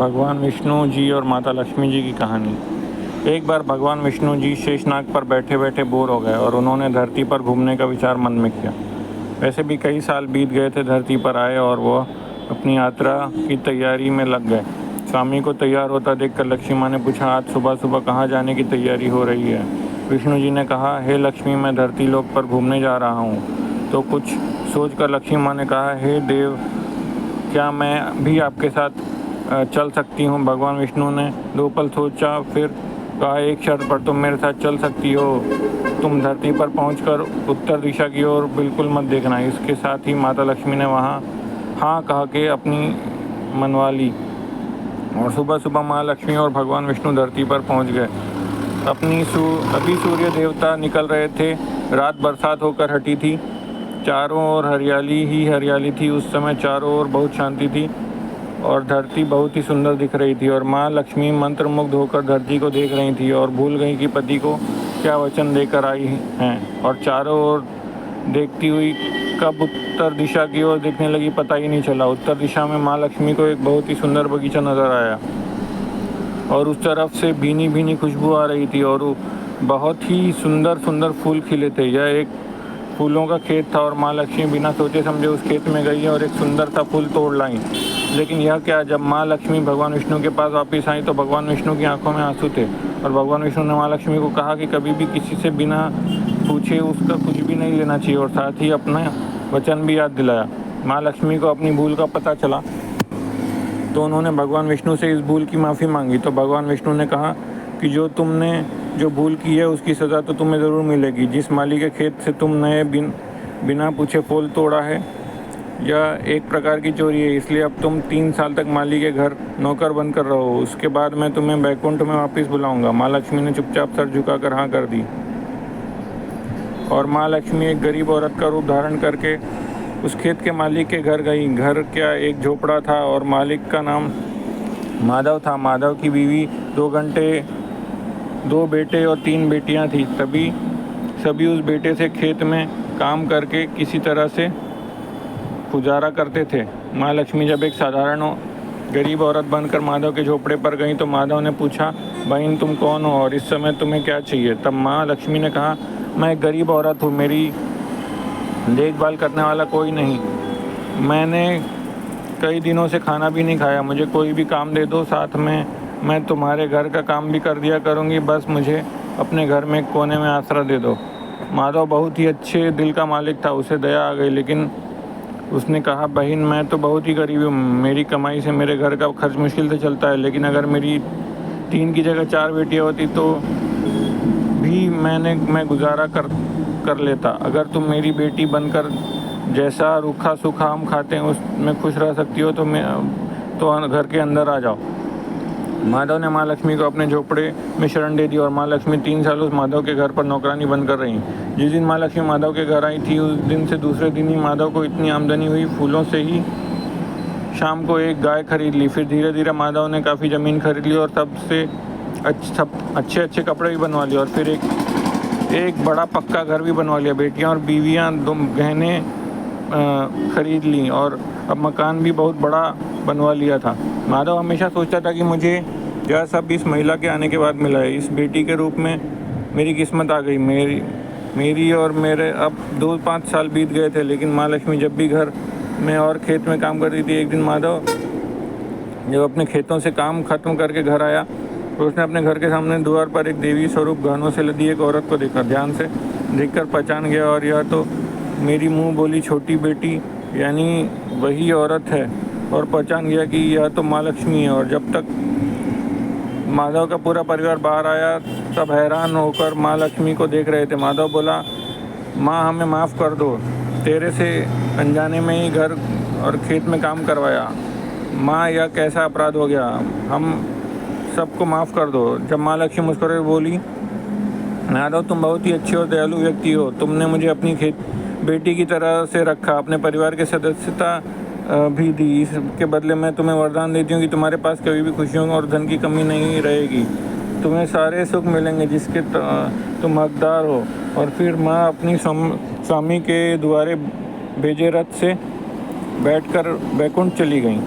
भगवान विष्णु जी और माता लक्ष्मी जी की कहानी। एक बार भगवान विष्णु जी शेषनाग पर बैठे बैठे बोर हो गए और उन्होंने धरती पर घूमने का विचार मन में किया। वैसे भी कई साल बीत गए थे धरती पर आए और वह अपनी यात्रा की तैयारी में लग गए। स्वामी को तैयार होता देखकर लक्ष्मी माँ ने पूछा, आज सुबह सुबह कहाँ जाने की तैयारी हो रही है? विष्णु जी ने कहा, हे लक्ष्मी, मैं धरती लोक पर घूमने जा रहा हूँ। तो कुछ सोचकर लक्ष्मी माँ ने कहा, हे देव, क्या मैं भी आपके साथ चल सकती हूँ? भगवान विष्णु ने 2 पल सोचा, फिर कहा, एक शर्त पर तुम मेरे साथ चल सकती हो। तुम धरती पर पहुंचकर उत्तर दिशा की ओर बिल्कुल मत देखना। इसके साथ ही माता लक्ष्मी ने वहाँ हाँ कह के अपनी मनवा ली और सुबह सुबह माँ लक्ष्मी और भगवान विष्णु धरती पर पहुँच गए। अभी सूर्य देवता निकल रहे थे। रात बरसात होकर हटी थी। चारों ओर हरियाली ही हरियाली थी। उस समय चारों ओर बहुत शांति थी और धरती बहुत ही सुंदर दिख रही थी। और माँ लक्ष्मी मंत्रमुग्ध होकर धरती को देख रही थी और भूल गई कि पति को क्या वचन देकर आई हैं। और चारों ओर देखती हुई कब उत्तर दिशा की ओर देखने लगी, पता ही नहीं चला। उत्तर दिशा में माँ लक्ष्मी को एक बहुत ही सुंदर बगीचा नजर आया और उस तरफ से भीनी भीनी खुशबू आ रही थी और बहुत ही सुंदर सुंदर फूल खिले थे। यह एक फूलों का खेत था और माँ लक्ष्मी बिना सोचे समझे उस खेत में गई और एक सुंदर सा फूल तोड़ लाई। लेकिन यह क्या, जब माँ लक्ष्मी भगवान विष्णु के पास वापस आई तो भगवान विष्णु की आंखों में आंसू थे। और भगवान विष्णु ने माँ लक्ष्मी को कहा कि कभी भी किसी से बिना पूछे उसका कुछ भी नहीं लेना चाहिए और साथ ही अपना वचन भी याद दिलाया। माँ लक्ष्मी को अपनी भूल का पता चला तो उन्होंने भगवान विष्णु से इस भूल की माफ़ी मांगी। तो भगवान विष्णु ने कहा कि तुमने जो भूल की है उसकी सज़ा तो तुम्हें ज़रूर मिलेगी। जिस माली के खेत से तुम बिना पूछे फूल तोड़ा है, यह एक प्रकार की चोरी है। इसलिए अब तुम 3 साल तक माली के घर नौकर बनकर रहो। उसके बाद मैं तुम्हें बैकुंठ में वापस बुलाऊंगा। माँ लक्ष्मी ने चुपचाप सर झुकाकर हाँ कर दी और माँ लक्ष्मी एक गरीब औरत का रूप धारण करके उस खेत के मालिक के घर गई। घर क्या, एक झोपड़ा था और मालिक का नाम माधव था। माधव की बीवी 2 बेटे और 3 बेटियां थी। सभी उस बेटे से खेत में काम करके किसी तरह से गुजारा करते थे। माँ लक्ष्मी जब एक साधारण गरीब औरत बनकर माधव के झोपड़े पर गई तो माधव ने पूछा, बहन तुम कौन हो और इस समय तुम्हें क्या चाहिए? तब माँ लक्ष्मी ने कहा, मैं एक गरीब औरत हूँ, मेरी देखभाल करने वाला कोई नहीं। मैंने कई दिनों से खाना भी नहीं खाया। मुझे कोई भी काम दे दो, साथ में मैं तुम्हारे घर का काम भी कर दिया करूँगी। बस मुझे अपने घर में कोने में आसरा दे दो। माधव बहुत ही अच्छे दिल का मालिक था। उसे दया आ गई, लेकिन उसने कहा, बहन मैं तो बहुत ही गरीब हूँ। मेरी कमाई से मेरे घर का खर्च मुश्किल से चलता है। लेकिन अगर मेरी 3 की जगह 4 बेटियाँ होती तो भी मैं गुजारा कर लेता। अगर तुम मेरी बेटी बनकर जैसा रूखा सूखा हम खाते हैं उसमें खुश रह सकती हो तो घर के अंदर आ जाओ। माधव ने माँ लक्ष्मी को अपने झोपड़े में शरण दे दी और माँ लक्ष्मी 3 साल उस माधव के घर पर नौकरानी बनकर रही। जिस दिन माँ लक्ष्मी माधव के घर आई थी उस दिन से दूसरे दिन ही माधव को इतनी आमदनी हुई, फूलों से ही शाम को एक गाय खरीद ली। फिर धीरे धीरे माधव ने काफ़ी ज़मीन खरीद ली और सबसे अच्छे कपड़े भी बनवा लिए और फिर एक बड़ा पक्का घर भी बनवा लिया। बेटियाँ और बीवियाँ 2 गहने खरीद ली और अब मकान भी बहुत बड़ा बनवा लिया था। माधव हमेशा सोचता था कि मुझे यह सब इस महिला के आने के बाद मिला है। इस बेटी के रूप में मेरी किस्मत आ गई। मेरी और मेरे अब 2-5 साल बीत गए थे, लेकिन माँ लक्ष्मी जब भी घर में और खेत में काम करती थी। एक दिन माधव जब अपने खेतों से काम खत्म करके घर आया तो उसने अपने घर के सामने द्वार पर एक देवी स्वरूप गहनों से लदी एक औरत को देखा। ध्यान से देखकर पहचान गया और यह तो मेरी मुँह बोली छोटी बेटी यानी वही औरत है और पहचान गया कि यह तो माँ लक्ष्मी है। और जब तक माधव का पूरा परिवार बाहर आया तब हैरान होकर माँ लक्ष्मी को देख रहे थे। माधव बोला, माँ हमें माफ़ कर दो, तेरे से अनजाने में ही घर और खेत में काम करवाया। माँ यह कैसा अपराध हो गया, हम सबको माफ़ कर दो। जब माँ लक्ष्मी मुस्कुरा बोली, माधव तुम बहुत ही अच्छे और दयालु व्यक्ति हो। तुमने मुझे अपनी बेटी की तरह से रखा, अपने परिवार के सदस्यता भी दी। इसके बदले मैं तुम्हें वरदान देती हूँ कि तुम्हारे पास कभी भी खुशियों और धन की कमी नहीं रहेगी। तुम्हें सारे सुख मिलेंगे जिसके तुम हकदार हो। और फिर माँ अपनी स्वामी के द्वारे भेजे रथ से बैठकर बैकुंठ चली गई।